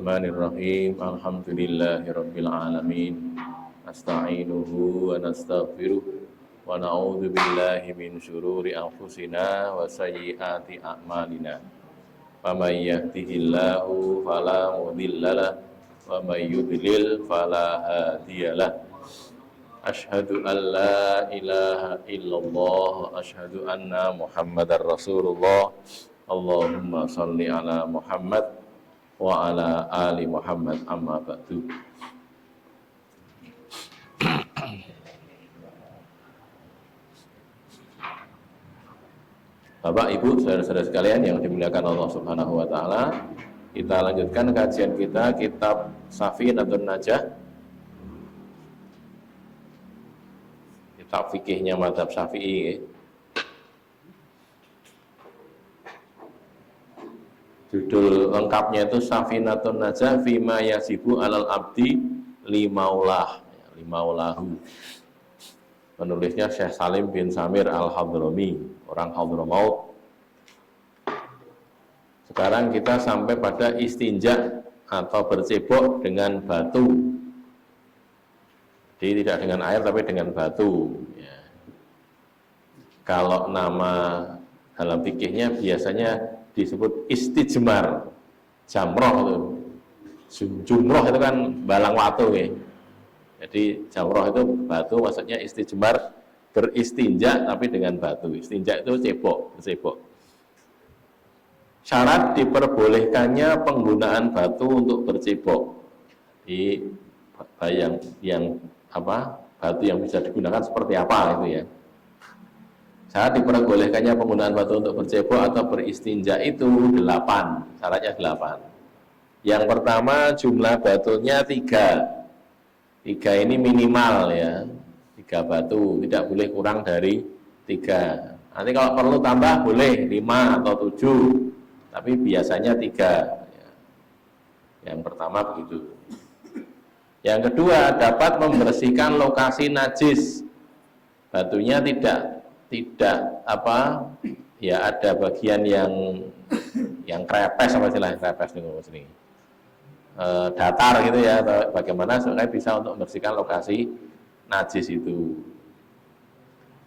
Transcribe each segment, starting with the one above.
Bismillahirrahmanirrahim. Alhamdulillahirabbil alamin. Nasta'inuhu wa nastaghfiruh wa na'udzu billahi min syururi anfusina wa sayyiati a'malina. Faman yahdihillahu fala mudhillalah wa may yudlil fala hadiyalah. Asyhadu an la ilaha illallah, asyhadu anna Muhammadar Rasulullah. Allahumma shalli ala Muhammad wa ala ali Muhammad, amma ba'du. Bapak, Ibu, saudara-saudara sekalian yang dimuliakan Allah Subhanahu wa taala, kita lanjutkan kajian kita kitab Safinatun Najah. Kitab fikihnya mazhab Syafi'i. Judul lengkapnya itu Safinatun Najah fima yasibu alal abdi limaulahu. Penulisnya Syekh Salim bin Samir Al-Hadrami, orang Hadramaut. Sekarang kita sampai pada istinja atau bercebok dengan batu. Jadi tidak dengan air tapi dengan batu. Ya. Kalau nama dalam fikihnya biasanya disebut istijmar, jamroh itu. Jumroh itu kan balang watu ya. Jadi jamroh itu batu, maksudnya istijmar beristinja tapi dengan batu. Istinja itu cebok, bercebok. Syarat diperbolehkannya penggunaan batu untuk bercebok. Di batu yang bisa digunakan seperti apa itu ya. Syarat diperbolehkannya penggunaan batu untuk bercebok atau beristinja itu 8, syaratnya 8. Yang pertama jumlah batunya 3. 3 ini minimal ya, 3 batu, tidak boleh kurang dari 3. Nanti kalau perlu tambah boleh 5 atau 7, tapi biasanya 3. Yang pertama begitu. Yang kedua, dapat membersihkan lokasi najis. Batunya tidak ada bagian yang krepes, apa istilahnya krepes ini, datar gitu ya, atau bagaimana supaya bisa untuk membersihkan lokasi najis itu.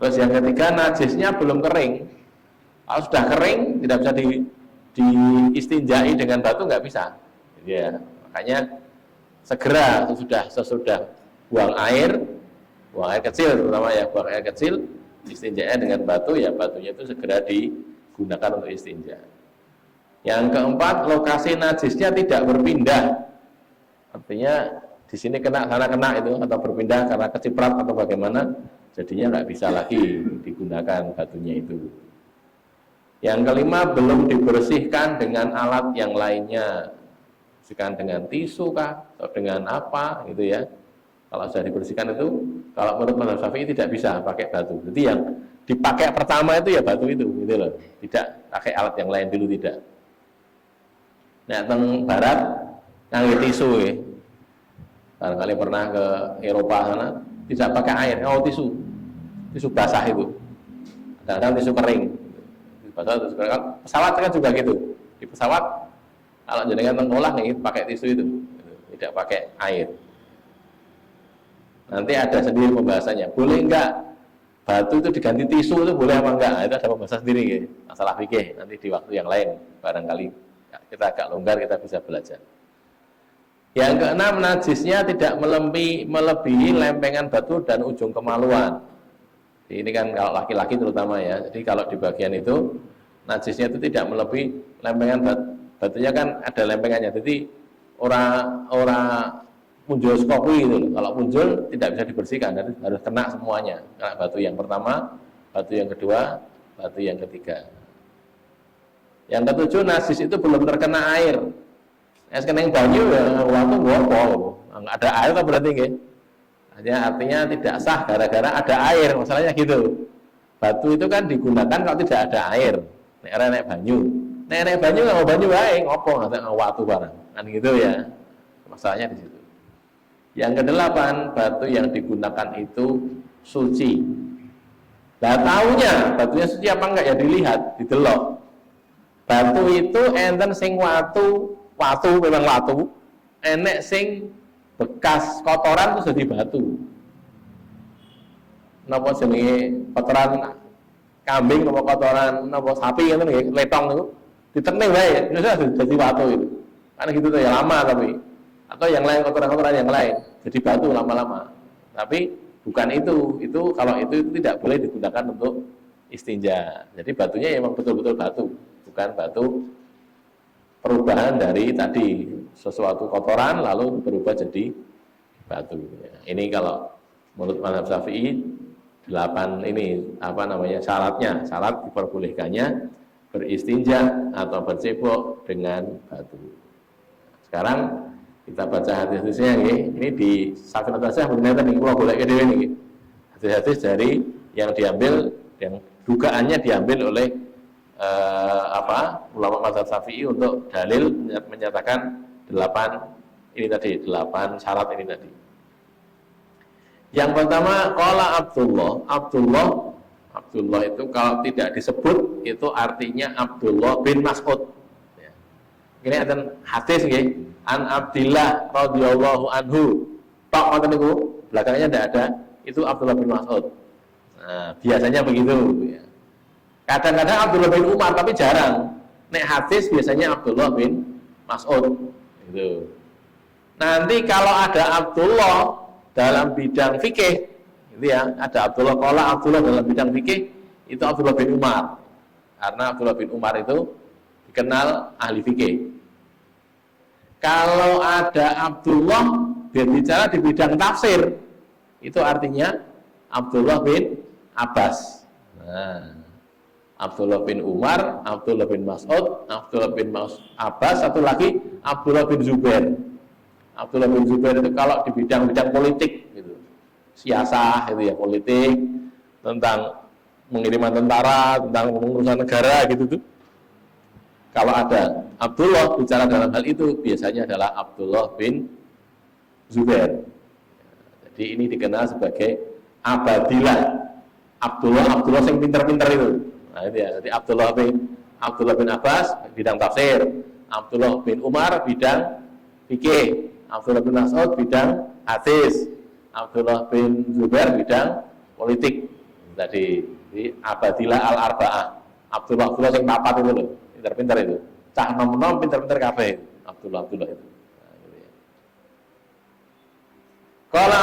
Terus yang ketiga, najisnya belum kering. Kalau sudah kering tidak bisa diistinjai dengan batu, nggak bisa. Ya, makanya segera sesudah buang air kecil terutama ya, buang air kecil, istinjanya dengan batu, ya batunya itu segera digunakan untuk istinja. Yang keempat, lokasi najisnya tidak berpindah. Artinya di sini kena, sana kena itu, atau berpindah karena keciprat atau bagaimana, jadinya nggak bisa lagi digunakan batunya itu. Yang kelima, belum dibersihkan dengan alat yang lainnya. Bersihkan dengan tisu kah, atau dengan apa gitu ya. Kalau sudah dibersihkan itu, kalau menurut mazhab Syafi'i tidak bisa pakai batu. Jadi yang dipakai pertama itu ya batu itu, gitu loh. Tidak pakai alat yang lain dulu, tidak. Nah, teng barat nganggo tisu ya. Barangkali pernah ke Eropa sana, tidak pakai air, tisu basah itu. Kadang-kadang tisu kering. Basah, tisu kering. Pesawat kan juga gitu. Di pesawat kalau jenengan mengolah nih pakai tisu itu, tidak pakai air. Nanti ada sendiri pembahasannya. Boleh enggak batu itu diganti tisu, itu boleh apa enggak? Itu ada pembahasan sendiri ya. Masalah fikih. Nanti di waktu yang lain barangkali kita agak longgar, kita bisa belajar. Yang keenam, najisnya tidak melebihi lempengan batu dan ujung kemaluan. Ini kan kalau laki-laki terutama ya. Jadi kalau di bagian itu najisnya itu tidak melebihi lempengan batunya, kan ada lempengannya. Jadi orang muncul skopi itu, kalau muncul tidak bisa dibersihkan, harus kena semuanya, kena batu yang pertama, batu yang kedua, batu yang ketiga. Yang ketujuh, najis itu belum terkena air. Es kena banyu ya, waktu ngopol, ada air atau berarti nggih? Artinya tidak sah gara-gara ada air, masalahnya gitu. Batu itu kan digunakan kalau tidak ada air, nek banyu. Nek banyu nggak mau banyu baik, ngopol nggak waktu barang, kan gitu ya. Masalahnya di situ. Yang kedelapan, batu yang digunakan itu suci. Nah, taunya batunya suci apa enggak ya dilihat, didelok. Batu itu enten sing watu memang watu, enek sing bekas kotoran terus jadi batu. Napa jenenge kotoran kambing napa kotoran napa sapi ngoten nggih, letong niku ditening wae terus jadi batu itu. Karena gitu tuh ya lama tapi atau yang lain kotoran-kotoran yang lain jadi batu lama-lama. Tapi bukan itu kalau itu tidak boleh digunakan untuk istinja. Jadi batunya memang betul-betul batu, bukan batu perubahan dari tadi sesuatu kotoran lalu berubah jadi batu. Ini kalau menurut mazhab Syafi'i 8 ini syarat diperbolehkannya beristinja atau bercebok dengan batu. Sekarang kita baca hadis-hadisnya ini di Safinah Tasya benar nih kalau boleh kedua nih. Hadis-hadis dari yang diambil yang dugaannya diambil oleh ulama mazhab Syafi'i untuk dalil menyatakan 8 syarat ini tadi. Yang pertama qala Abdullah itu kalau tidak disebut itu artinya Abdullah bin Mas'ud. Ya. Ini ada hadis nggih an Abdillah radhiyallahu anhu. Tok ngoten niku, belakangnya tidak ada, itu Abdullah bin Mas'ud. Nah, biasanya begitu ya. Kadang-kadang Abdullah bin Umar tapi jarang. Nek hadis biasanya Abdullah bin Mas'ud gitu. Nanti kalau ada Abdullah dalam bidang fikih gitu ya, ada Abdullah dalam bidang fikih itu Abdullah bin Umar. Karena Abdullah bin Umar itu dikenal ahli fikih. Kalau ada Abdullah berbicara di bidang tafsir, itu artinya Abdullah bin Abbas. Nah, Abdullah bin Umar, Abdullah bin Mas'ud, Abdullah bin Abbas, satu lagi Abdullah bin Zubair. Abdullah bin Zubair itu kalau di bidang-bidang politik, gitu, siasah, itu ya politik, tentang pengiriman tentara, tentang pengurusan negara, gitu tuh. Kalau ada Abdullah bicara dalam hal itu biasanya adalah Abdullah bin Zubair. Jadi ini dikenal sebagai Abadilah. Abdullah yang pintar-pintar itu. Nah itu ya. Jadi Abdullah bin Abbas bidang tafsir, Abdullah bin Umar bidang fikih, Abdullah bin Mas'ud bidang hadis, Abdullah bin Zubair bidang politik. Jadi Abadilah al-arba'ah. Abdullah yang papat itu loh. Pintar-pintar itu, cah nom-nom pintar-pintar kabeh Abdullah itu. Nah, gitu ya. Kalau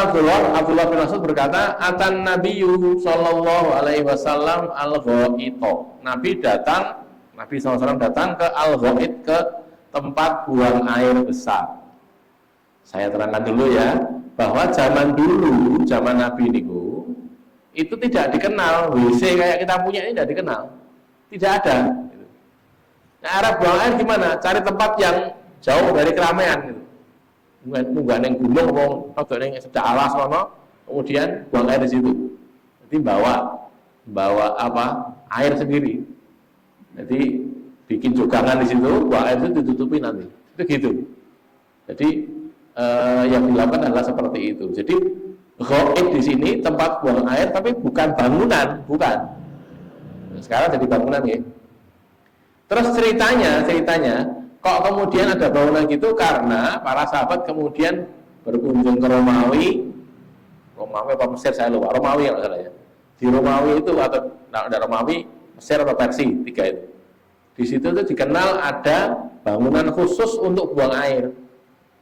Abdullah bin Mas'ud berkata, atan Nabiyyu sallallahu alaihi wasallam al-ghaito. Nabi SAW datang ke al-ghait, ke tempat buang air besar. Saya terangkan dulu ya, bahwa zaman dulu, zaman Nabi niku itu tidak dikenal WC kayak kita punya ini, tidak dikenal, tidak ada. Nah, arah buang air gimana? Cari tempat yang jauh dari keramaian gitu. Munggah neng gunung atau neng sedak alas kono, kemudian buang air di situ. Jadi bawa air sendiri. Jadi bikin jogangan di situ, buang air itu ditutupi nanti. Itu gitu. Jadi yang dilakukan adalah seperti itu. Jadi ghaib di sini tempat buang air tapi bukan bangunan, bukan. Sekarang jadi bangunan ya. Terus ceritanya, kok kemudian ada bangunan gitu karena para sahabat kemudian berkunjung ke Romawi apa Mesir saya lupa, Romawi kalau salah ya. Di Romawi itu atau ada Romawi, Mesir atau Persia, 3 itu. Di situ tuh dikenal ada bangunan khusus untuk buang air.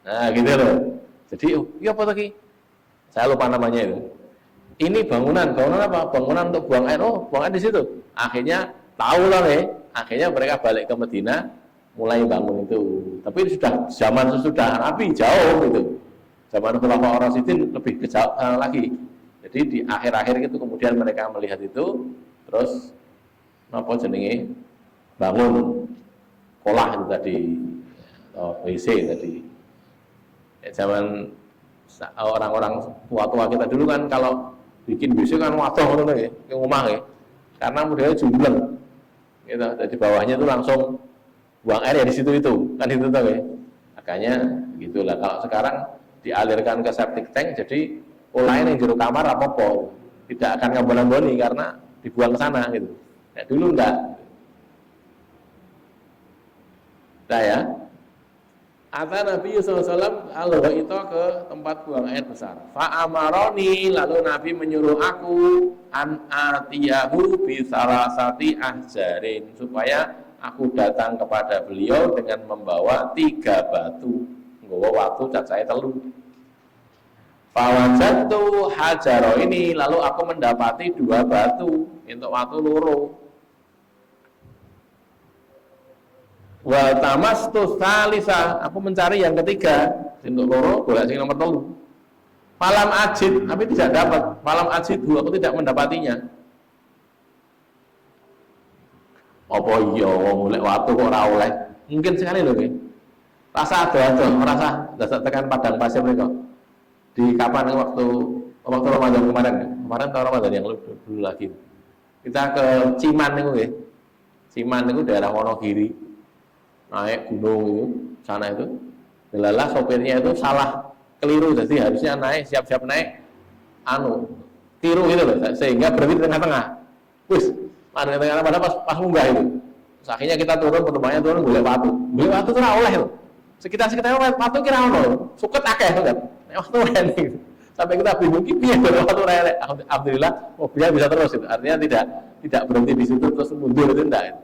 Nah, gitu loh. Jadi, ya apa lagi? Saya lupa namanya itu. Ini bangunan apa? Bangunan untuk buang air. Oh, buang air di situ. Akhirnya tahu lah akhirnya mereka balik ke Madinah mulai bangun itu. Tapi sudah zaman sesudah Nabi jauh gitu. Zaman Khulafaur Rasyidin lebih jauh lagi. Jadi di akhir-akhir itu kemudian mereka melihat itu, terus apa jenenge bangun kolah itu tadi, atau WC tadi. Zaman orang-orang tua-tua kita dulu kan kalau bikin WC kan waduh ngono ya, ngomah ya. Karena modelnya jumbleng. Gitu. Jadi bawahnya itu langsung buang air ya di situ itu, kan itu tuh ya. Makanya gitulah. Kalau sekarang dialirkan ke septic tank, jadi olahin yang juru kamar apa-apa, tidak akan ngambon-ngamboni karena dibuang ke sana gitu. Nah, dulu enggak. Nah ya. Ata Nabi SAW Allah itu ke tempat buang air besar. Fa'amaroni, lalu Nabi menyuruh aku an atiyahu bi salasati ahjarin, supaya aku datang kepada beliau dengan membawa 3 batu. Nggawa watu cacai telu. Fawajatu hajaro ini, lalu aku mendapati 2 batu untuk watu loro. Wa tamastu salisa, aku mencari yang ketiga, untuk loro golek sing nomor 3. Falam ajid, tapi tidak dapat. Falam ajid, aku tidak mendapatinya. Apa iya golek watu kok ora oleh? Mungkin sekali lho nggih. Rasa ado-ado, merasa dasar tekan padang pasir mereka. Di kapan waktu Ramadan kemarin tahun Ramadan yang dulu lagi. Kita ke Ciman niku nggih. Ciman niku daerah Wonogiri. Naik gunung itu, sana itu, delalah sopirnya itu salah, keliru, jadi harusnya naik, siap-siap naik, tiru gitu loh, sehingga berhenti di tengah-tengah. Wis, pada tengah-tengah pada pas munggah itu, terus akhirnya kita turun, penumpangnya turun, golek watu itu oleh loh, sekitar watu kira ono, suket akeh kan, waktu ini, sampai kita bingung, piye watu rele, alhamdulillah mobilnya bisa terus, itu. Artinya tidak berhenti di situ terus mundur itu enggak.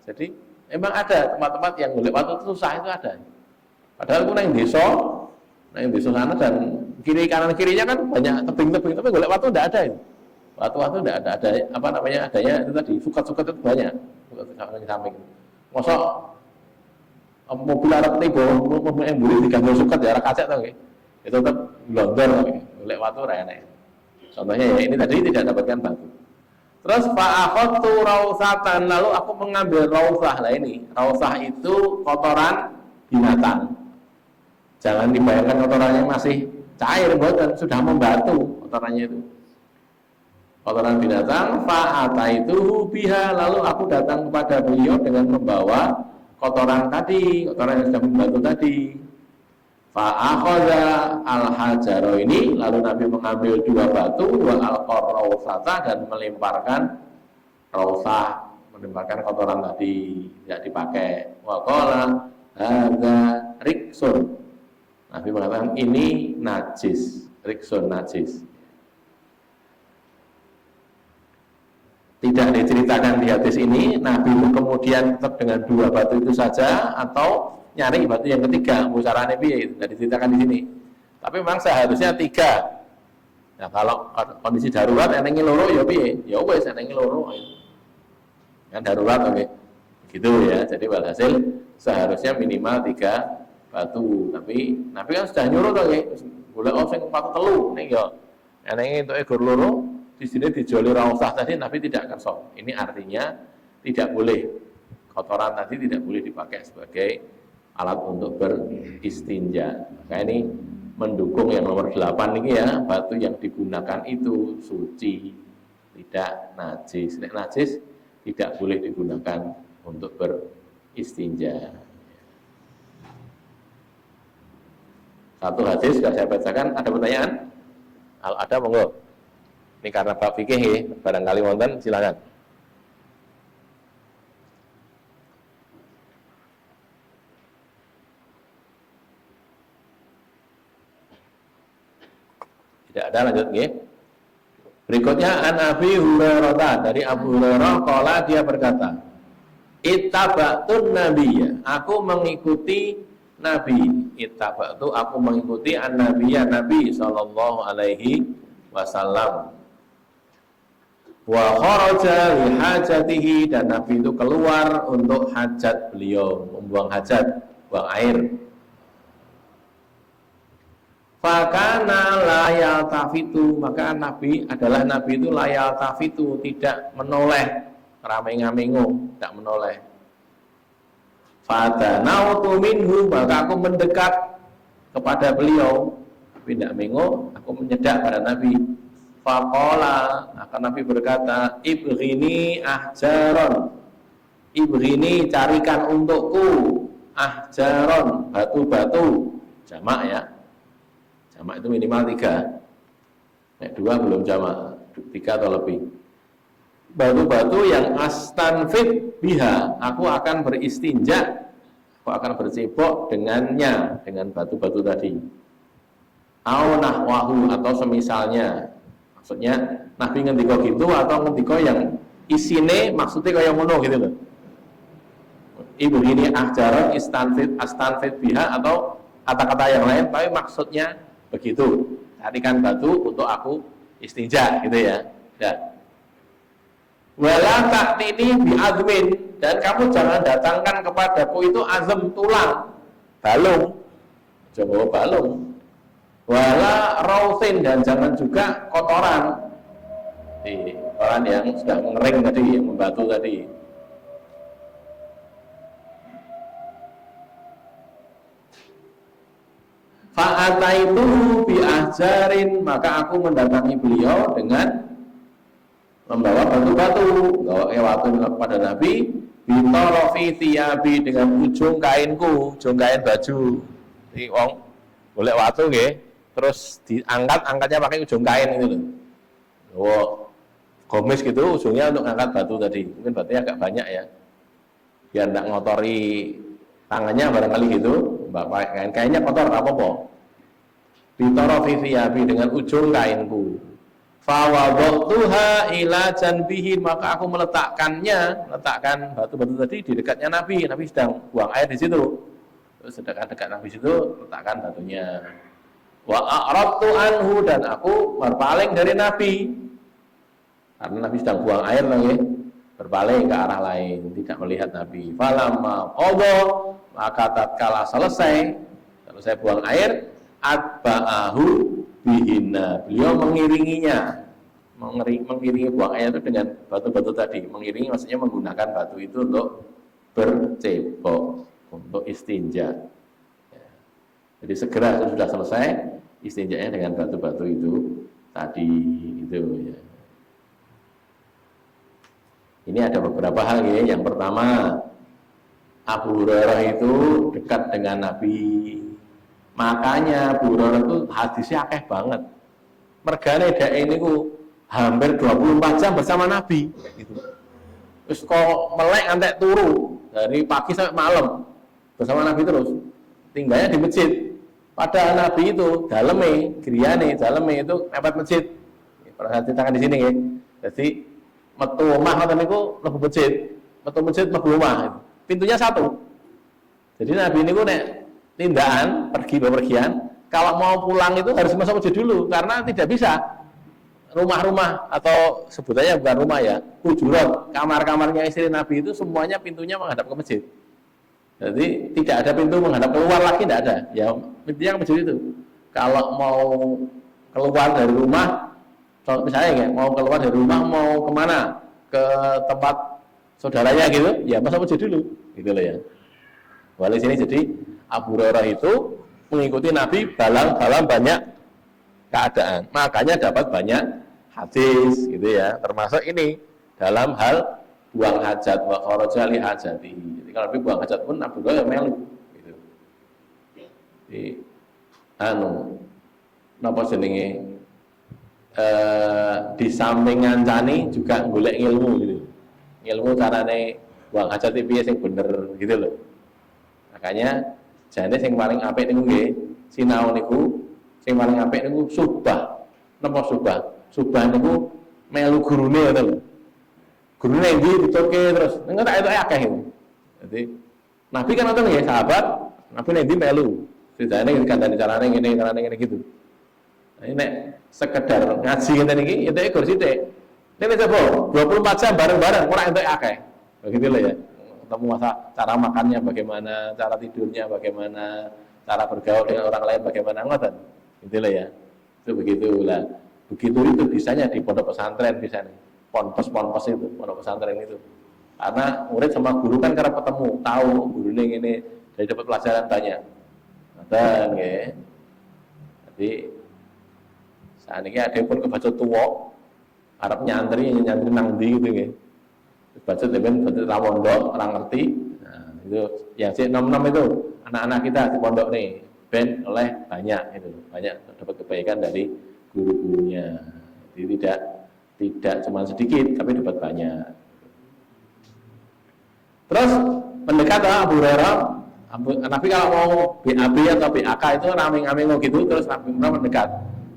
Jadi emang ada tempat-tempat yang golek watu itu susah, itu ada. Padahal aku nang desa sana, dan kiri kanan kirinya kan banyak tebing-tebing, tapi golek watu enggak ada itu. Watu-watu enggak ada, apa namanya, adanya itu tadi, suket-suket itu banyak. Suket di samping. Mosok mobil arep tiba, mobil emburi digantung suket ya, ora kacek to nggih. Itu tetap blondor golek watu ora enak. Contohnya ya ini tadi tidak dapatkan batu. Terus fa'akhadtu rausatan, lalu aku mengambil rausah. Lah ini, rausah itu kotoran binatang. Jangan dibayangkan kotorannya masih cair, bukan, sudah membatu kotorannya itu. Kotoran binatang, fa'ataitu biha, lalu aku datang kepada beliau dengan membawa kotoran tadi, kotoran yang sudah membatu tadi. Fa'akhadha al-hajaro ini, lalu Nabi mengambil 2 batu, wa alqar rausata, dan melemparkan rausah, melemparkan kotoran tadi, tidak dipakai. Wa qala hadza riksun, Nabi mengatakan ini najis, riksun najis. Tidak diceritakan di hadis ini Nabi kemudian tetap dengan 2 batu itu saja atau nyari batu yang ketiga, musarane piye, tidak diceritakan di sini. Tapi memang seharusnya 3. Nah, kalau kondisi darurat enenge loro ya piye? Ya wis enenge loro. Kan darurat oke. Gitu ya. Jadi walhasil seharusnya minimal 3 batu. Tapi Nabi kan sudah nyuruh to nggih. Golek sing 4 telu ning ya. Enenge entuke gur loro, di sini dijoli rausah tadi Nabi tidak kerso. Ini artinya tidak boleh, kotoran tadi tidak boleh dipakai sebagai alat untuk beristinja. Maka ini mendukung yang nomor 8 ini ya, batu yang digunakan itu suci, tidak najis. Nek najis tidak boleh digunakan untuk beristinja. Satu hadis sudah saya bacakan, ada pertanyaan? Ada monggo. Ini karena bab fikih ya, barangkali wonten silakan. Tidak ada, lanjut nggih. Berikutnya an Abi Hurairah, dari Abu Hurairah qala, dia berkata, ittaba'tun nabiyya, aku mengikuti Nabi. Ittaba'tu, aku mengikuti an-nabiyya, Nabi sallallahu alaihi wasallam. Wa kharaja li hajatihi, dan Nabi itu keluar untuk hajat beliau, membuang hajat, buang air. Fakana layal tafitu, maka Nabi itu layal tafitu, tidak menoleh, ramenga-mengo, tidak menoleh. Fadanautu minhu, maka aku mendekat kepada beliau, tapi tidak mengo, aku menyedak pada Nabi. Faqala, maka Nabi berkata, ibghini ahjaron, ibghini, carikan untukku ahjaron, batu-batu, jamak ya. Jamak itu minimal 3. Nek 2 belum jamak, 3 atau lebih. Batu-batu yang astanfid biha, aku akan beristinja aku akan bercebok dengannya, dengan batu-batu tadi. Au nahwahu, atau semisalnya. Maksudnya Nabi ngendika gitu atau ngendika yang isine maksudnya kayak ngono gitu loh. Ibu ini ahjaran astanfid biha, atau kata-kata yang lain tapi maksudnya begitu. Carikan batu untuk aku istinja gitu ya. Ya. Wala ta'tini bi azmin, dan kamu jangan datangkan kepadaku itu azm, tulang, balung. Coba balung. Wala rausin, dan jangan juga kotoran. Kotoran yang sudah mengering tadi, yang membatu tadi. Fa'ataitu bi ahjarin, maka aku mendatangi beliau dengan membawa batu-batu, bawa batu kepada Nabi, bitorofi tiyabi, dengan ujung kainku, ujung kain baju. Jadi wong boleh watu nggih, terus angkatnya pakai ujung kain itu loh. Oh, gomis gitu, ujungnya untuk angkat batu tadi. Mungkin batunya agak banyak ya, biar tidak ngotori tangannya barangkali gitu. Kainnya kotor, apa-apa. Bitorofi tiyabi, dengan ujung kainku. Fawadatuha ila janbihi, maka aku letakkan batu-batu tadi di dekatnya Nabi. Nabi sedang buang air di situ. Terus dekat Nabi situ, letakkan batunya. Wa a'radtu anhu, dan aku berpaling dari Nabi. Karena Nabi sedang buang air lagi, berpaling ke arah lain, tidak melihat Nabi. Falamma qadha, maka tatkala selesai buang air, atba'ahu bihina, beliau mengiringinya, mengiringi buang air itu dengan batu-batu tadi. Mengiringi maksudnya menggunakan batu itu untuk bercebok, untuk istinja ya. Jadi segera sudah selesai istinjanya dengan batu-batu itu tadi itu ya. Ini ada beberapa hal ya. Yang pertama, Abu Hurairah itu dekat dengan Nabi. Makanya Abu Hurairah itu hadisnya akeh banget. Mergane dhek ini ku hampir 24 jam bersama Nabi gitu. Terus kok melek antek turu dari pagi sampai malam bersama Nabi terus. Tinggalnya di masjid. Padahal Nabi itu daleme, griyane, daleme itu mepet masjid. Perhatikan di sini ya. Jadi metu omah ngoten niku mlebu masjid. Metu masjid mlebu omah. Pintunya satu. Jadi Nabi niku nek tindakan bepergian, kalau mau pulang itu harus masuk masjid dulu, karena tidak bisa rumah-rumah, atau sebutannya bukan rumah ya, hujurat, kamar-kamarnya istri Nabi itu semuanya pintunya menghadap ke masjid. Jadi tidak ada pintu menghadap keluar lagi, tidak ada. Ya pintunya ke masjid itu. Kalau mau keluar dari rumah, misalnya ya, mau keluar dari rumah mau kemana, ke tempat saudaranya gitu, ya masuk masjid dulu, gitu loh ya. Wali sini jadi Abu Hurairah itu mengikuti Nabi dalam banyak keadaan, makanya dapat banyak hadis gitu ya, termasuk ini dalam hal buang hajat, wa kharaja li hajati. Jadi kalau Nabi buang hajat pun Abu Hurairah melu gitu. Di napa jenenge di samping ngancani juga golek ilmu gitu. Ilmu carane buang hajat piye sing bener gitu loh. Makanya jane sing paling apik niku nggih, sinau niku sing paling apik niku subah. Napa subah? Subah niku melu gurune ngoten lho. Gurune ndi dicoke terus. Nek tak etuke akeh itu. Jadi Nabi kan ngoten nggih, sahabat, Nabi nek ndi melu. Sidane kandhane carane ngene gitu. Nah, ini nek sekedar ngaji ngene iki ya tek kursi sithik. Nek coba 24 jam bareng-bareng ora entuk akeh. Begitu loh ya. Ketemu masa cara makannya bagaimana, cara tidurnya bagaimana, cara bergaul dengan orang lain bagaimana, ngoten. Itulah ya. Itu begitulah. Begitu itu bisanya di pondok pesantren bisanya. Ponpes itu, pondok pesantren itu. Karena murid sama guru kan karena ketemu, tahu gurunya ini, jadi dapat pelajaran banyak. Ngoten nggih. Jadi saat ini ada pun kebaca tua, arep nyantri nang ndi gitu nggih. Baca dengan baca rawondok, orang ngerti. Nah, itu yang si 66 itu anak-anak kita di pondok nih, ben oleh banyak itu, banyak dapat kebaikan dari guru-gurunya. Jadi tidak cuma sedikit, tapi dapat banyak. Terus mendekat Abu Hurairah, Nabi kalau mau BAB atau BAK itu raming-raming gitu, terus Nabi mendekat.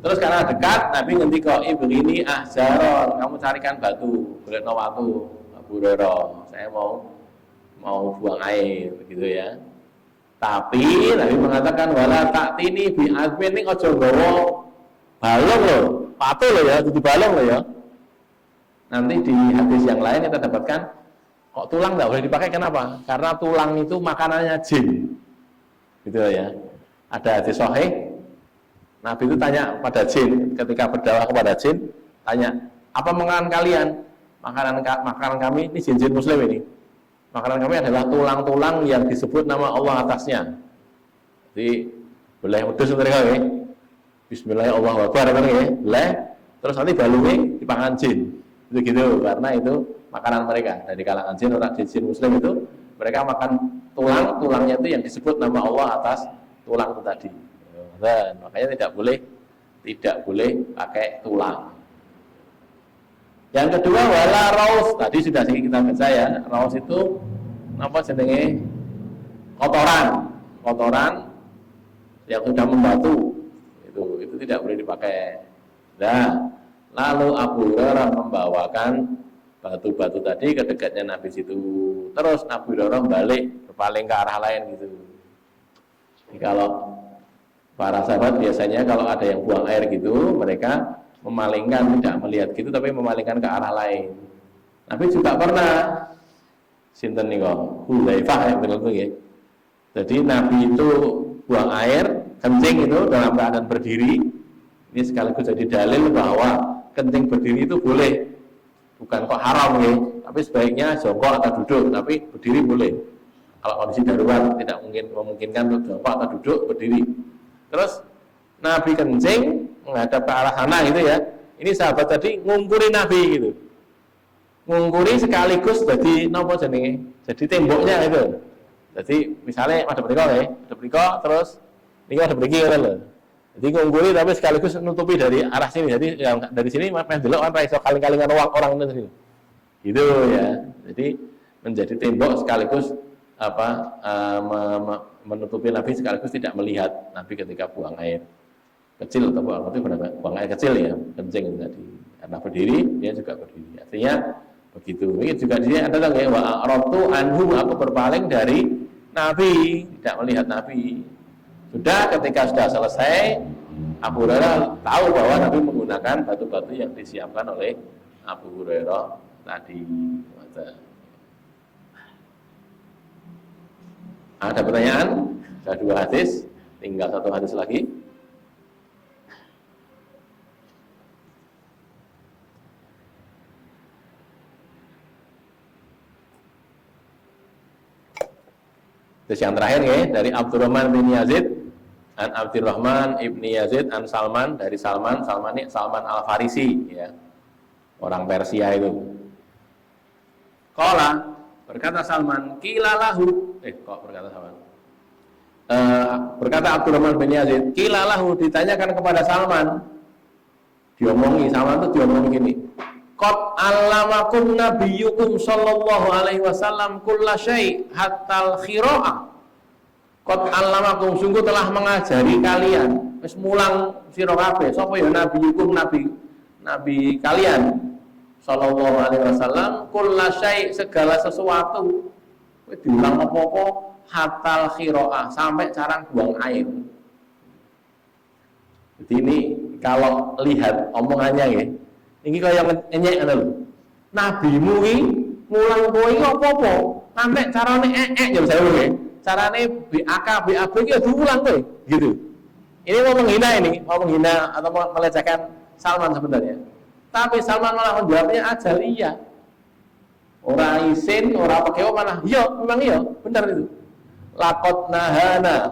Terus karena dekat, Nabi ngendika, begini ahjaron, kamu carikan batu, golekno watu, Abu Hurairah, saya mau buang air, begitu ya. Tapi Nabi mengatakan wala taktini bi azmin ning aja nggawa balong loh, patu loh ya, jadi balong loh ya. Nanti di hadis yang lain kita dapatkan kok tulang nggak boleh dipakai, kenapa? Karena tulang itu makanannya jin, gitu ya. Ada hadis sahih, Nabi itu tanya pada jin, ketika berdakwah kepada jin, tanya, apa makanan kalian? Makanan kami, ini jin-jin muslim ini. Makanan kami adalah tulang-tulang yang disebut nama Allah atasnya. Jadi boleh wedhus mereka ya. Bismillahirrahmanirrahim kan ya. Boleh. Terus nanti balungnya dipangan jin. Itu gitu, karena itu makanan mereka dari kalangan jin, orang jin muslim itu mereka makan tulangnya itu yang disebut nama Allah atas tulang itu tadi. Dan makanya tidak boleh pakai tulang. Yang kedua wala raus, tadi sudah kita baca ya. Raus itu apa jenenge? Kotoran yang sudah membatu. Itu tidak boleh dipakai. Nah, lalu Abu Hurairah membawakan batu-batu tadi ke dekatnya Nabi situ. Terus Abu Hurairah balik berpaling ke arah lain gitu. Jadi kalau para sahabat biasanya kalau ada yang buang air gitu, mereka memalingkan, tidak melihat gitu, tapi memalingkan ke arah lain. Nabi juga pernah, sinten nih kok, Hudzaifah yang betul ya. Jadi Nabi itu buang air, kencing itu dalam keadaan berdiri. Ini sekaligus jadi dalil bahwa kencing berdiri itu boleh, bukan kok haram ya, tapi sebaiknya jongkok atau duduk, tapi berdiri boleh. Kalau kondisi darurat tidak memungkinkan untuk jongkok atau duduk, berdiri. Terus Nabi kencing menghadap ke arah sana gitu ya. Ini sahabat tadi ngungkuri Nabi gitu. Ngungkuri sekaligus jadi nopo jenenge? Jadi temboknya gitu. Jadi misalnya ada beriko terus ini ada beriki gitu loh. Jadi ngungkuri tapi sekaligus nutupi dari arah sini. Jadi yang dari sini main delok kan ra iso kaling-kalingan orang itu. Gitu ya. Jadi menjadi tembok sekaligus menutupi Nabi sekaligus tidak melihat Nabi ketika buang air kecil atau buang air kecil ya, kencing itu tadi. Karena berdiri, dia juga berdiri. Artinya begitu. Ini juga di sini ada lagi wa aratu anhu, aku berpaling dari Nabi, tidak melihat Nabi. Sudah ketika sudah selesai, Abu Hurairah tahu bahwa Nabi menggunakan batu-batu yang disiapkan oleh Abu Hurairah tadi. Ada pertanyaan? Ada 2 hadis, tinggal 1 hadis lagi. Terus yang terakhir ya, dari Abdurrahman bin Yazid, an Abdurrahman ibni Yazid, an Salman, dari Salman ini Salman Al-Farisi ya, orang Persia itu. Qala, berkata Salman, kilalahu, berkata Abdurrahman bin Yazid, kilalahu, ditanyakan kepada Salman, diomongi, Salman itu diomongi gini, qad allamakum nabiyyukum sallallahu alaihi wasallam kulla syai' hatta al-khira'ah. Qad allamakum, sungguh telah mengajari kalian, wis mulang sira kabeh, sapa ya nabiyyukum, nabi kalian sallallahu alaihi wasallam kulla syai', segala sesuatu. Kowe diulang apa-apa hatta al-khira'ah, sampai cara buang air. Jadi ini kalau lihat omongannya ya, ini kaya enyek ngono lho. Nabimu iki mulang kowe iki apa-apa, sampai carane ya saya nggih. Carane BAK, BAB iki diulang kowe, gitu. Ini mau menghina atau melecehkan Salman sebenarnya. Tapi Salman malah menjawabnya ajal iya. Ora isin, ora pakai malah iya, memang iya, benar itu. Laqad nahana.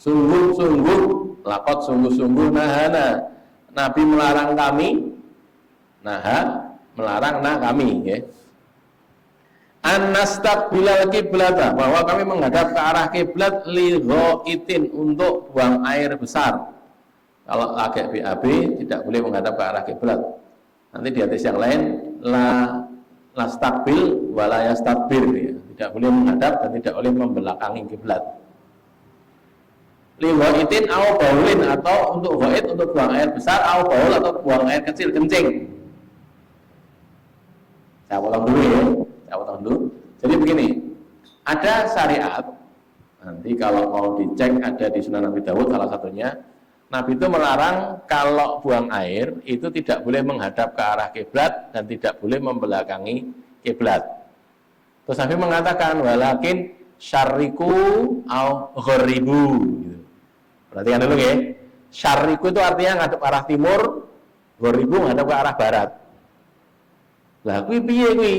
Sungguh-sungguh nahana. Nabi melarang kami. Melarang kami ya. An-nastaqbilal qiblata, bahwa kami menghadap ke arah kiblat li ghaitin, untuk buang air besar. Kalau pakai BAB tidak boleh menghadap ke arah kiblat. Nanti di hadis yang lain la Lastakbil wala yastakbir ya. Tidak boleh menghadap dan tidak boleh membelakangi kiblat. Li ghaitin au baulin, atau untuk ghaid untuk buang air besar, au baul atau buang air kecil kencing. Saya potong dulu ya. Saya potong dulu. Jadi begini, ada syariat, nanti kalau mau dicek ada di Sunan Abi Dawud salah satunya, Nabi itu melarang kalau buang air itu tidak boleh menghadap ke arah kiblat dan tidak boleh membelakangi kiblat. Terus Nabi mengatakan walakin syarriku au gharibu gitu. Perhatikan dulu ya. Syarriku itu artinya ngadep arah timur, gharibu ngadep ke arah barat. Lah kuwi piye kuwi?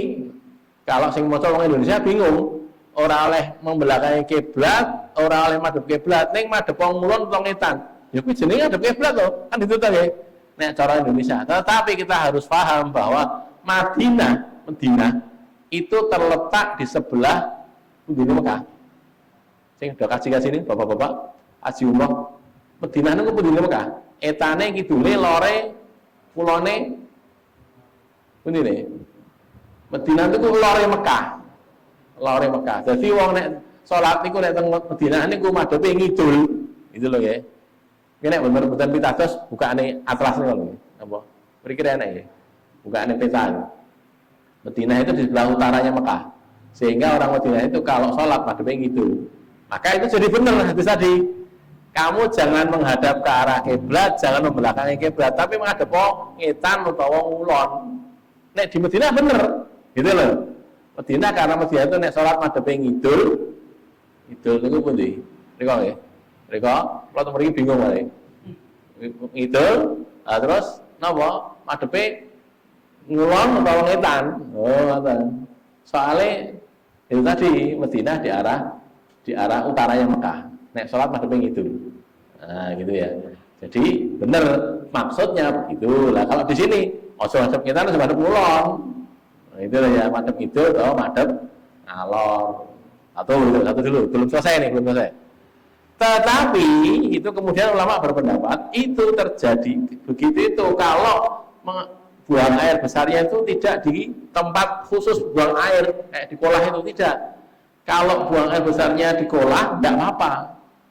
Kalau sing maca wong Indonesia bingung. Ora oleh membelakangi kiblat, ora oleh madhep kiblat, ning madhep wong mulon utawa ngetan. Ya kuwi jenenge madhep kiblat to. Kan itu ta ya. Nek cara Indonesia. Tetapi kita harus paham bahwa Madinah itu terletak di sebelah Madinah Mekah. Sing udah kaji ini Bapak-bapak, haji umroh. Madinah niku Madinah Mekah. Etane kidule lore kulone pundi ne? Madinah niku lore Mekah. Lore Mekah. Jadi wong nek salat niku nek teng Madinah niku madhepe ngidul. Itu lho ya. Ki nek bener-bener pitados bukaane atlas niku lho. Apa? Mriki enak ya. Bukaane peta. Madinah itu di sebelah utaranya Mekah. Sehingga orang Madinah itu kalau sholat madhepe ngidul. Maka itu jadi benar hadis tadi. Kamu jangan menghadap ke arah kiblat, jangan membelakangi kiblat, tapi menghadap ngetan utawa ngulon. Nek di Madinah bener, gitu loh. Madinah karena Madinah itu nek sholat madhepe ngidul. Ngidul niku pundi? Riko nggih. Riko, kula mriki bingung wae. Ngidul, terus napa? Madhepe ngulon utawa ngetan. Oh, ngoten. Soalnya itu tadi Madinah di arah utaranya Mekah. Nek sholat madhepe ngidul. Nah, gitu ya. Jadi benar maksudnya begitu. Lah kalau di sini ojo madhep ngetan, ojo madhep ngulon. Nah, itu ya madhep ngidul atau madhep ngalor. Satu dulu, belum selesai nih, belum selesai. Tetapi itu kemudian ulama berpendapat itu terjadi begitu itu kalau buang air besarnya itu tidak di tempat khusus buang air kayak di kolah itu tidak. Kalau buang air besarnya di kolah tidak apa-apa.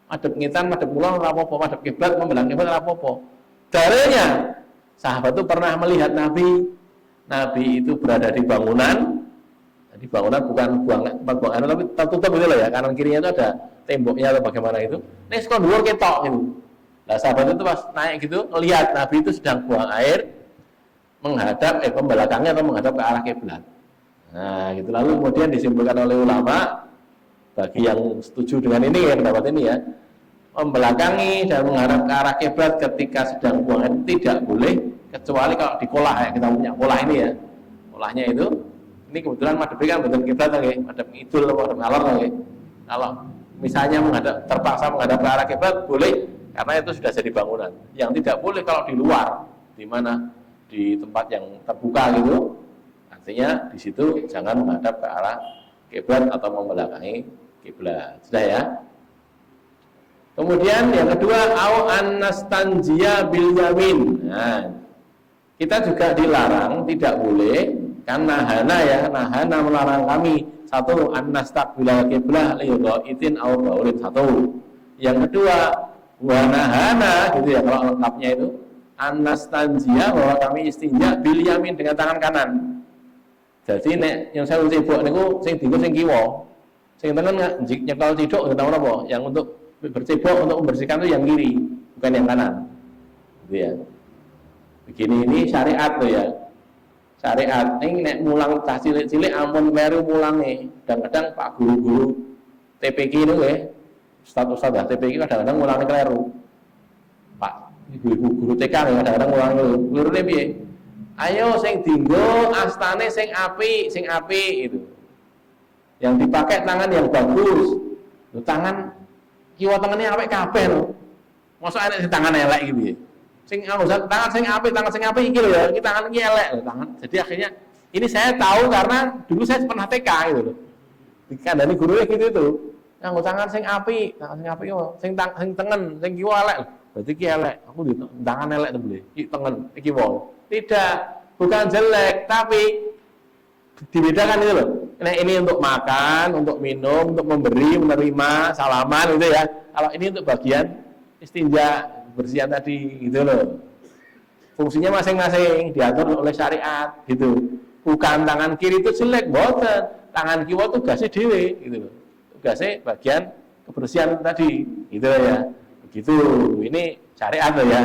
Madhep ngetan, madhep kulon ora apa-apa, madhep kiblat, membelah kiblat ora apa-apa. Dalilnya sahabat itu pernah melihat Nabi itu berada di bangunan. Di bangunan bukan buang air tapi tertutup gitu loh ya, kanan kirinya itu ada temboknya atau bagaimana itu. Nek sekon dhuwur ketok gitu. Nah, sahabat itu pas naik gitu melihat Nabi itu sedang buang air menghadap membelakangnya atau menghadap ke arah kiblat. Nah, gitu. Lalu kemudian disimpulkan oleh ulama bagi yang setuju dengan ini ya, pendapat ini ya, membelakangi dan menghadap ke arah kiblat ketika sedang buang air tidak boleh kecuali kalau di kolah ya, kita punya kolah ini ya. Kolahnya itu ini kebetulan madhepe kan betul kiblat nggih, madhep ngidul atau madhep ngalor nggih. Kalau misalnya terpaksa menghadap ke arah kiblat boleh karena itu sudah jadi bangunan. Yang tidak boleh kalau di luar, di mana di tempat yang terbuka gitu, artinya di situ jangan menghadap ke arah kiblat atau membelakangi kiblat. Sudah ya. Kemudian yang kedua, au annastanjiya bil yamin. Nah, kita juga dilarang, tidak boleh, kan nahana melarang kami. Satu, annastaqbilal qiblah li ghaitin au baulin. Satu. Yang kedua, wa nahana gitu ya kalau lengkapnya itu, annastanjiya bahwa kami istinja bil yamin dengan tangan kanan. Jadi nek yang saya cebok niku sing dienggo sing kiwa. Sing tengen nyekel ciduk utawa napa? Yang untuk bercebok untuk membersihkan itu yang kiri, bukan yang kanan. Gitu ya. Begini ini syariat tuh ya. Syariat ini nek mulang cah cilik-cilik ampun kleru mulange. Kadang-kadang Pak guru-guru TPQ itu nggih. Ustaz-ustaz TPQ kadang-kadang mulange kleru. Pak ibu-ibu guru TK kadang-kadang mulange klirune piye? Ayo sing dienggo astane sing apik itu. Yang dipakai tangan yang bagus. Lho tangan kiwa tengene apik kabeh lho. Mosok enek sing tangan elek gitu ya. Sing tangan sing apik iki lho ya, iki tangan iki elek lho tangan. Jadi akhirnya ini saya tahu karena dulu saya pernah TK gitu loh. Dikandani gurunya gitu itu. Nganggo tangan sing apik yo, sing tengen, sing kiwa elek. Berarti iki elek. Aku di tangan elek to, Iki tengen, iki wong. Tidak, bukan jelek, tapi dibedakan itu loh. Nah, ini untuk makan, untuk minum, untuk memberi, menerima, salaman gitu ya. Kalau ini untuk bagian istinja, bersihan tadi gitu loh. Fungsinya masing-masing diatur oleh syariat gitu. Bukan tangan kiri itu jelek, boten. Tangan kiri tugasnya dewe gitu loh. Tugasnya bagian kebersihan tadi gitu loh ya. Begitu. Ini syariat loh ya.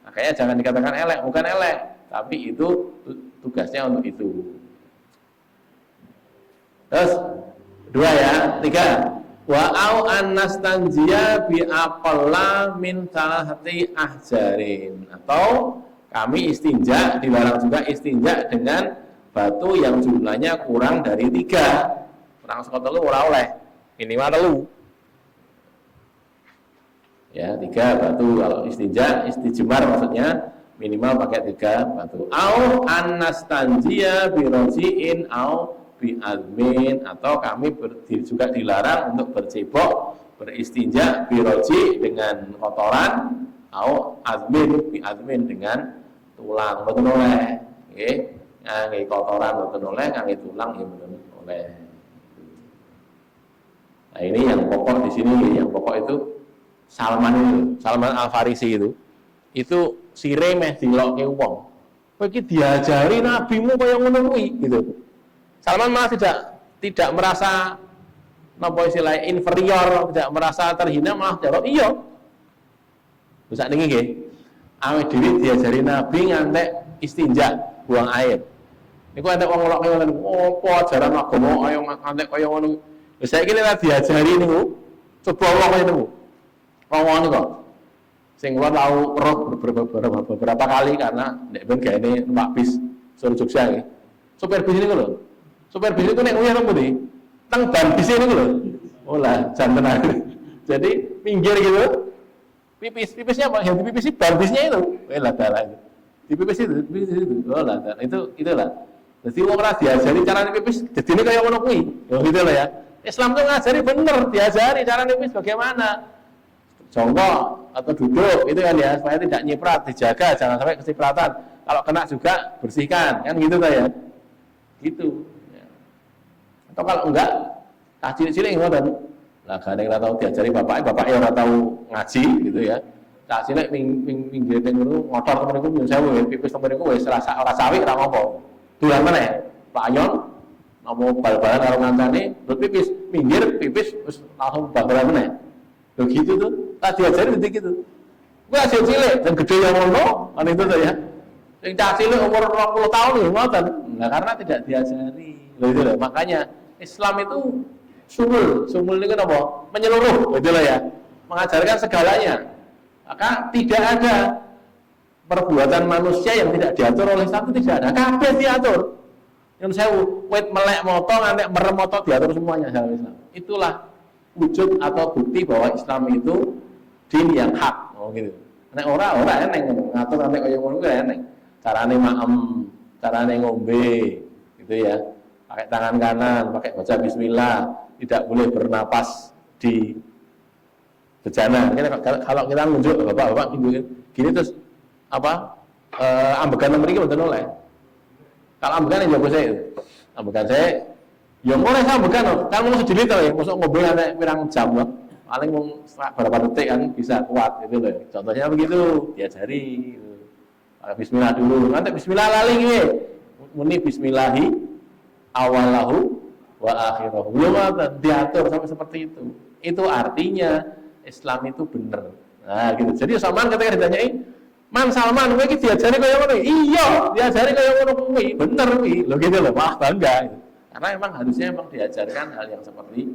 Makanya jangan dikatakan elek, bukan elek, tapi itu tugasnya untuk itu. Terus dua ya, tiga. Wa au annastanjiya bi aqalla min salahati ahjarin, atau kami istinja, dilarang juga istinja dengan batu yang jumlahnya kurang dari 3. Kurang saka 3 ora oleh, minimal 3. Ya, 3 batu kalau istinja, istijmar maksudnya minimal pakai 3 batu. Au annastanjiya bi rojiin au bi azmin, atau kami juga dilarang untuk bercebok, beristinja biroji dengan kotoran, au azmin bi azmin dengan tulang, betul oleh, nggih, ngangge kotoran betul oleh, ngangge tulang ya betul oleh. Nah, ini yang pokok di sini, yang pokok itu Salman Al-Farisi itu sire meh dilokke wong. Kowe iki diajari nabimu kaya ngono kuwi gitu. Salman malah tidak merasa napa istilahnya inferior, tidak merasa terhina, malah jawab iya. Bisa niki nggih. Awake dhewe diajari Nabi ngantek istinja, buang air. Niku entek wong ngelokke ngoten, opo ajaran agama ayo ngantek kaya ngono. Lha saiki nek diajari niku, coba wong kaya niku. Wong niku sing kula tau roh beberapa kali karena nek ben gaene numpak bis sur Jogja nggih. Sopir bis niku lho. Sopir bis itu nek nguyah nang pundi? Teng ban bis niku lho. Oh lah, jan tenan. Jadi minggir gitu. Pipisnya apa? Yang dipipisi ban bisnya itu. Lah dalah itu. Dipipis itu. Oh lah, itulah. Jadi wong ora diajari cara pipis, dadine kaya ngono kuwi. Oh gitu lah ya. Islam tuh ngajari bener, diajari cara pipis bagaimana. Jongkok atau duduk itu kan ya, supaya tidak nyiprat, dijaga jangan sampai kecipratan. Kalau kena juga bersihkan, kan gitu lah ya. Gitu. Ya. Atau kalau enggak, cilik-cilik ngoten. Lah gane ora tau diajari bapaknya ora tau ngaji gitu ya. Cak cilik minggir ning ngono ngotor temen iku nyun sewu pipis temen iku wis ora sawi ora ngopo. Dulan meneh. Pak Ayon mau bal-balan karo kancane, pipis minggir pipis terus langsung bal-balan meneh. Lho gitu tuh. Tak diajari gitu. Kuwi aja cilik dan gede yang ngono, kan itu tuh ya. Sing cak cilik umur 20 tahun lho ngoten. Nah, karena tidak diajari. Lho itu loh. Makanya Islam itu sumul itu kan apa? Menyeluruh, gitu lah ya. Mengajarkan segalanya. Maka tidak ada perbuatan manusia yang tidak diatur oleh Islam, itu tidak ada. Kabeh diatur. Yang saya wit melek moto, ngantek merem moto diatur semuanya dalam Islam. Itulah wujud atau bukti bahwa Islam itu din yang hak. Oh gitu. Nek ora eneng ngatur nek kaya ngono kuwi eneng. Carane maem, carane ngombe, gitu ya. Pakai tangan kanan, pakai baca bismillah, tidak boleh bernapas di bejana. Kalau kita nunjuk bapak-bapak gini terus apa? Ambegan mriki mboten oleh. Kalau ambegan ya saya. Ambegan saya ya mulai ambegan kan mau sedilit to ya, mosok ngombe nek pirang jam loh. Paling mau berapa detik kan bisa kuat gitu loh. Contohnya begitu, diajari. Bismillah dulu. Nanti bismillah lali nggih. Muni bismillahi awalahu wa akhirahu. Belum diatur sampai seperti itu. Itu artinya Islam itu benar. Nah, gitu. Jadi Salman ketika ditanyai, "Man Salman, kowe iki diajari kaya ngono?" Iya, diajari kaya ngono kuwi. Bener kuwi. Lho gitu loh, malah bangga gitu. Karena memang harusnya memang diajarkan hal yang seperti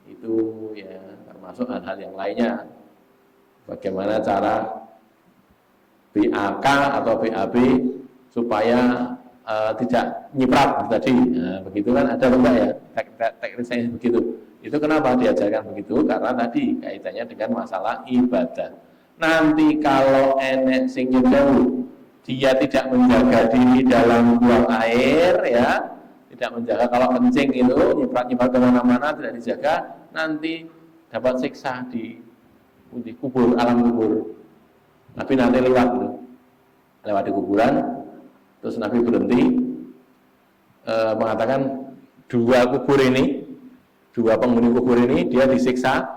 itu ya, termasuk hal-hal yang lainnya. Bagaimana cara BAK atau BAB supaya tidak nyiprat tadi. Nah, begitu kan ada enggak ya teknisnya begitu. Itu kenapa diajarkan begitu? Karena tadi kaitannya dengan masalah ibadah. Nanti kalau enek sing jauh, dia tidak menjaga diri dalam buang air ya, tidak menjaga kalau kencing itu nyiprat kemana-mana tidak dijaga, nanti dapat siksa di kubur, alam kubur. Nabi nanti lewat di kuburan, terus Nabi berhenti, mengatakan dua penghuni kubur ini dia disiksa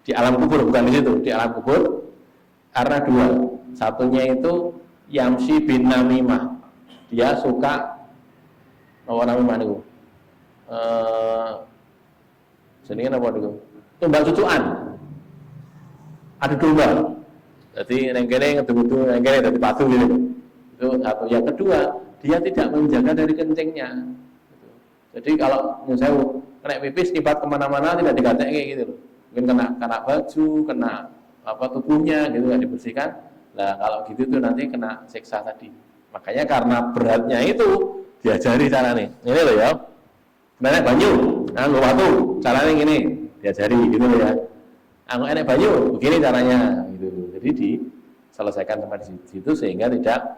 di alam kubur, bukan di situ, di alam kubur karena dua. Satunya itu Yamsi bin Namimah, dia suka namimah niku. Jenenge apa niku? Tumbal cucukan. Adu domba. Jadi neng kene ngedu-ngedu, neng kene dadi patu gitu. Itu satu. Yang kedua, dia tidak menjaga dari kencingnya. Jadi kalau misalnya kena pipis kibat kemana-mana tidak digatekke gitu loh. Mungkin kena baju, kena tubuhnya gitu nggak dibersihkan. Nah kalau gitu tuh nanti kena siksa tadi. Makanya karena beratnya itu diajari caranya. Ini loh ya. Enek banyu, watu, caranya gini, diajari gitu loh ya. Enek banyu, begini caranya gitu. Jadi diselesaikan sampai di situ sehingga tidak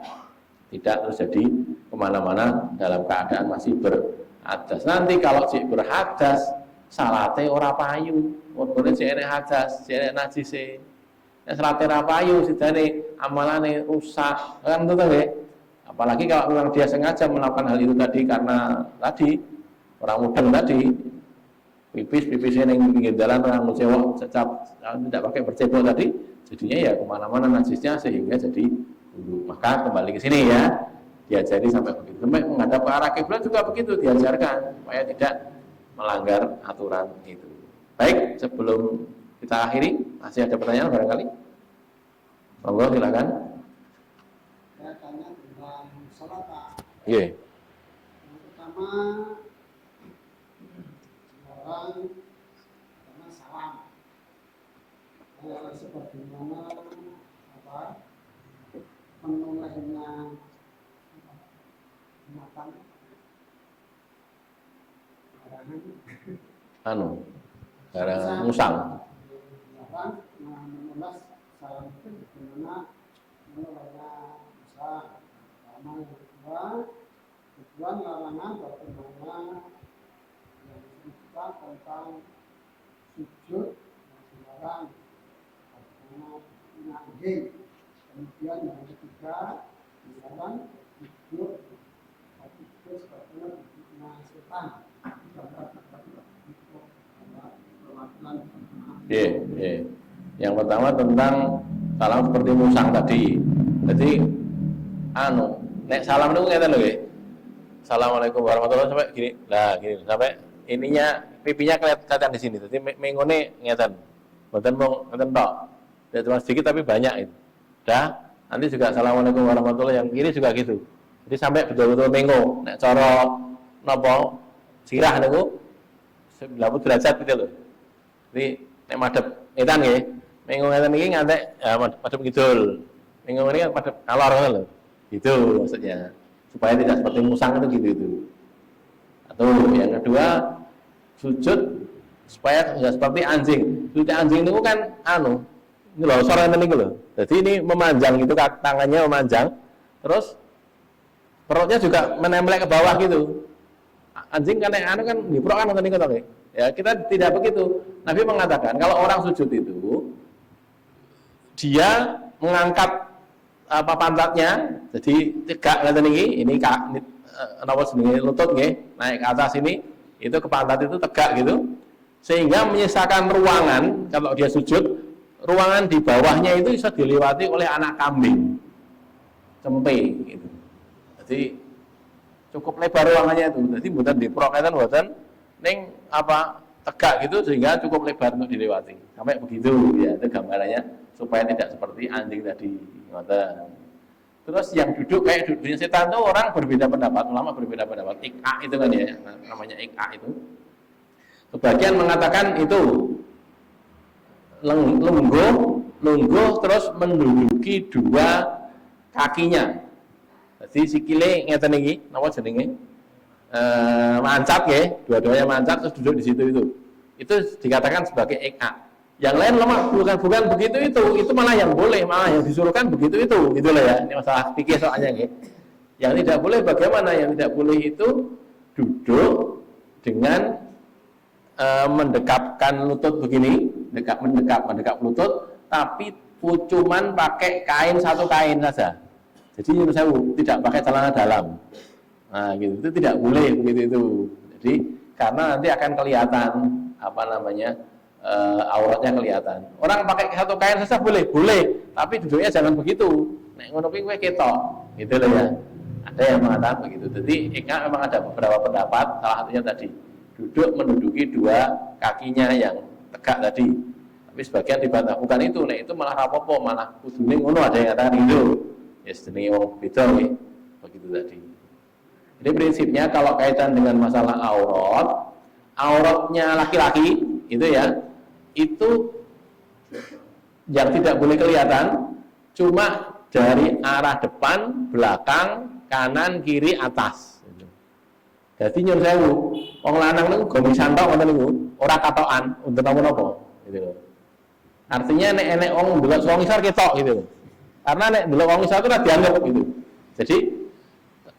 terus jadi kemana-mana dalam keadaan masih berhadas. Nanti kalau cik berhadas, salate ora payu, mergone cik enek hadas, cik enek najise. Nek salate ora payu sidane amalane rusak. Kan itu ya. Apalagi kalau memang dia sengaja melakukan hal itu tadi karena tadi orang mudeng tadi pipisnya yang pinggir jalan orang cewek cecap tidak pakai bercebok tadi, jadinya ya kemana-mana najisnya sehingga jadi wudhu. Maka kembali ke sini ya, diajari sampai begitu. Sampai menghadap ke arah kiblat juga begitu diajarkan supaya tidak melanggar aturan itu. Baik, sebelum kita akhiri masih ada pertanyaan barangkali? Monggo silakan. Saya tanya tentang sholat Pak. Iya. Yang pertama orang karena salam. Sebagaimana menolehnya makan barang musang. Menulis salam itu bagaimana menolehnya musang. Pertama, yang kedua, tujuan larangan bagaimana yang disebutkan tentang sujud yang dilarang bagaimana anjing. Kemudian yang ketiga dilarang sujud sebagaimana sujudnya setan. Yang pertama tentang salam seperti musang tadi. Jadi nek salam itu ngeten lho nggih. Assalamualaikum warahmatullahi wabarakatuh sampai gini. Lah gini sampai ininya pipinya kelihatan di sini. Jadi mengone ngeten. Mboten mung ngeten tok. Ya cuma sedikit tapi banyak itu. Dah, nanti juga assalamualaikum warahmatullahi yang kiri juga gitu. Jadi sampai betul-betul mengo. Nek cara napa sirah niku 90 derajat gitu loh. Jadi nek madhep etan nggih. Mengo ngeten iki ngantek madhep kidul. Mengo ini madhep alor ngono lho. Gitu maksudnya. Supaya tidak seperti musang itu. Atau yang kedua sujud supaya tidak seperti anjing. Sujud anjing itu kan ini loh sore niku lho. Jadi ini memanjang gitu, tangannya memanjang, terus perutnya juga menempel ke bawah gitu. Anjing kan kan diprok kan niku to nggih. Ya, kita tidak begitu. Nabi mengatakan kalau orang sujud itu dia mengangkat pantatnya, jadi tegak ngeten iki, ini napa jenenge lutut nggih, naik ke atas ini, itu ke pantat itu tegak gitu. Sehingga menyisakan ruangan kalau dia sujud, ruangan di bawahnya itu bisa dilewati oleh anak kambing. Cempe gitu. Jadi cukup lebar ruangannya itu. Jadi mboten diproketen mboten ning tegak gitu sehingga cukup lebar untuk dilewati. Sampai begitu ya, itu gambarannya supaya tidak seperti anjing tadi. Terus yang duduk kayak duduknya setan itu orang berbeda pendapat, ulama berbeda pendapat. Iq'a itu kan ya, namanya iq'a itu. Sebagian mengatakan itu lungguh terus menduduki dua kakinya. Jadi sikile ngeten iki, napa jenenge? Mancat nggih, dua-duanya mancat terus duduk di situ itu. Itu dikatakan sebagai iq'a. Yang lain lemah, bukan begitu itu malah yang boleh, malah yang disuruhkan begitu itu, gitulah ya. Ini masalah fikih soalnya nggih. Yang tidak boleh bagaimana? Yang tidak boleh itu duduk dengan mendekapkan lutut begini, mendekap lutut, tapi cuman pakai satu kain saja. Jadi menurut saya tidak pakai celana dalam. Nah, gitu itu tidak boleh begitu itu. Jadi karena nanti akan kelihatan apa namanya auratnya kelihatan. Orang pakai satu kain saja boleh, tapi duduknya jangan begitu. Nek ngono kuwi kowe ketok, gitu loh ya. Ada yang mengatakan begitu. Jadi memang ada beberapa pendapat. Salah satunya tadi duduk menduduki dua kakinya yang tegak tadi. Tapi sebagian dibantah bukan itu. Nek itu malah rapopo, malah kudune ngono, ada yang katakan itu. Ya jenenge wong beda begitu tadi. Jadi prinsipnya kalau kaitan dengan masalah auratnya laki-laki itu ya, itu yang tidak boleh kelihatan cuma dari arah depan, belakang, kanan, kiri, atas. Jadi nyuwun sewu, wong lanang niku gomisan tok ngoten niku, ora katokan untuk napa-napa gitu. Artinya nek enek wong ndelok wong isor ketok gitu. Karena nek ndelok wong isor itu ora dianggap gitu. Jadi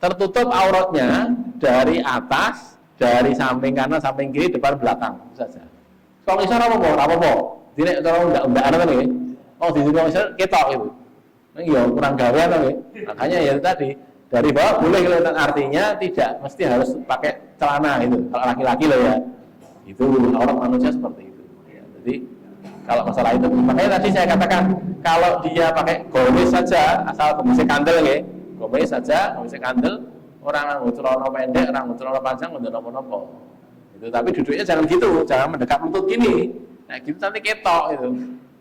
tertutup auratnya dari atas, dari samping kanan, samping kiri, depan, belakang itu saja. Wong isor apa-apa. Dene cara ndak ana ngene. Oh di wong isor ketok gitu. Nah, iya kurang gawean to. Makanya ya tadi dari bawah boleh kelihatan, artinya tidak mesti harus pakai celana itu. Kalau laki-laki loh ya. Itu aurat manusia seperti itu. Ya, jadi kalau masalah itu, makanya tadi saya katakan kalau dia pakai gamis saja, asal gamisnya kandel ya. Gamis saja, gamisnya kandel, orang nganggo celana pendek, orang nganggo celana panjang nganggo napa-napa. Itu tapi duduknya jangan gitu, jangan mendekat lutut gini. Nah, gitu nanti ketok itu.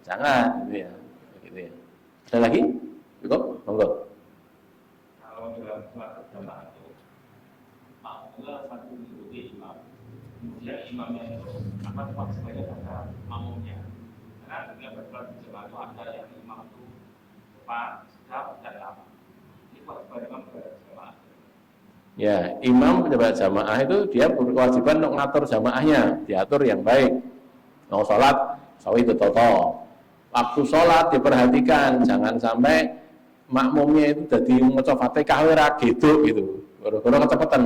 Jangan gitu ya. Gitu ya. Ada lagi? Cukup? Monggo. Kalau dalam sholat berjamaah itu, makmumnya satu mengikuti imam, kemudian imamnya itu akan sebagai pada makmumnya. Karena dengan bersolat berjamaah itu ada yang imam itu depan, sedang, dan lama. Ini kewajiban imam berjamaah. Ya, imam pejabat jamaah itu dia berkewajiban untuk ngatur jamaahnya, diatur yang baik. Mau sholat, sawi itu toto. Waktu sholat diperhatikan, jangan sampai makmumnya itu jadi maca Fatihah ora gitu gitu. Gara-gara kecepatan.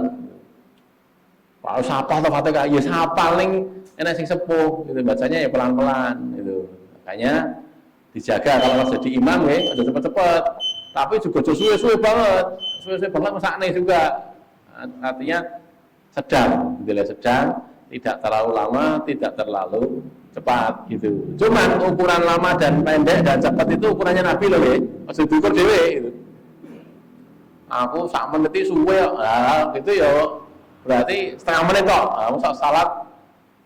Kalau sapa atau Fatihah ya sapa ning enek sing sepuh gitu, bacanya ya pelan-pelan gitu. Makanya dijaga kalau jadi imam ya, ada cepet-cepet. Tapi juga suwe-suwe banget. Suwe-suwe banget mesakne juga. Artinya sedang, gitu ya, sedang, tidak terlalu lama, tidak terlalu cepat gitu. Cuman ukuran lama dan pendek dan cepat itu ukurannya Nabi loh ya. Masih diukur dhewe gitu. Aku sak menit suwe gitu ya. Berarti setengah menit kok. Aku salat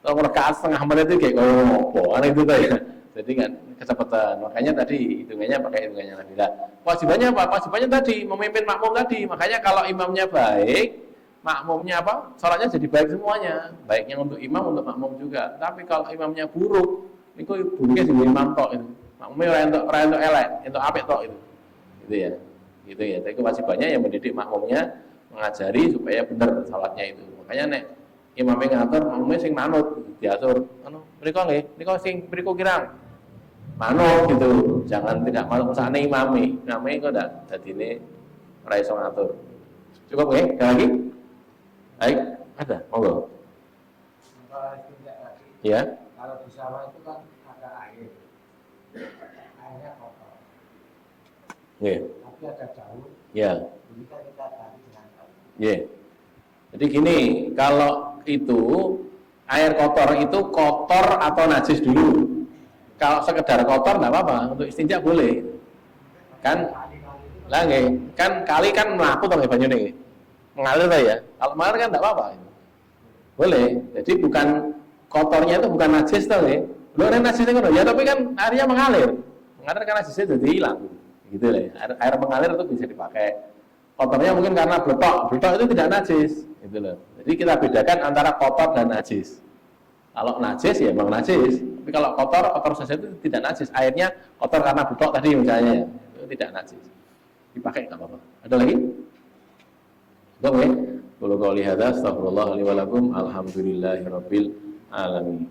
rakaat setengah menit itu kayak ngopo. Itu tuh ya. Jadi kan kecepatan. Makanya tadi hitungannya pakai hitungannya Nabi. Lah, wajibannya apa? Wajibannya tadi memimpin makmum tadi. Makanya kalau imamnya baik, makmumnya apa? Salatnya jadi baik semuanya. Baiknya untuk imam, untuk makmum juga. Tapi kalau imamnya buruk, niku buruknya sing imam tok itu. Makmumnya ora entuk elek, entuk apik tok itu. Gitu ya. Gitu ya. Tapi kewajibannya yang mendidik makmumnya, mengajari supaya benar salatnya itu. Makanya nek imamnya ngatur, makmumnya sing manut, diatur. Mriko nggih, mriko sing mriko kirang. Manut gitu. Jangan tidak manut mesane imame. Imame kok ndak dadine ora iso ngatur. Cukup nggih? Ada lagi? Baik, ada, monggo. Ya. Kalau di sawah itu kan ada air, airnya kotor. Yeah. Tapi ada daun. Ya. Jadi kan kita ganti dengan daun. Ya. Jadi gini, kalau itu air kotor itu kotor atau najis dulu. Kalau sekedar kotor nggak apa-apa, untuk istinja boleh. Kan? Lah nggih, kan kali kan mlaku to nggih banyune nggih. Mengalir ya. Kalau mengalir kan tidak apa-apa. Boleh. Jadi bukan kotornya itu bukan najis toh nggih. Lho nek najis itu ya, tapi kan airnya mengalir. Mengalir kan najisnya jadi hilang. Gitu lah. Air mengalir itu bisa dipakai. Kotornya mungkin karena bletok. Bletok itu tidak najis. Gitu loh. Jadi kita bedakan antara kotor dan najis. Kalau najis ya memang najis. Tapi kalau kotor saja itu tidak najis. Airnya kotor karena bletok tadi misalnya. Itu tidak najis. Dipakai nggak apa-apa. Ada lagi? Oke, kalau kau lihat, astagfirullah li wa lakum, alhamdulillahirabbil alamin.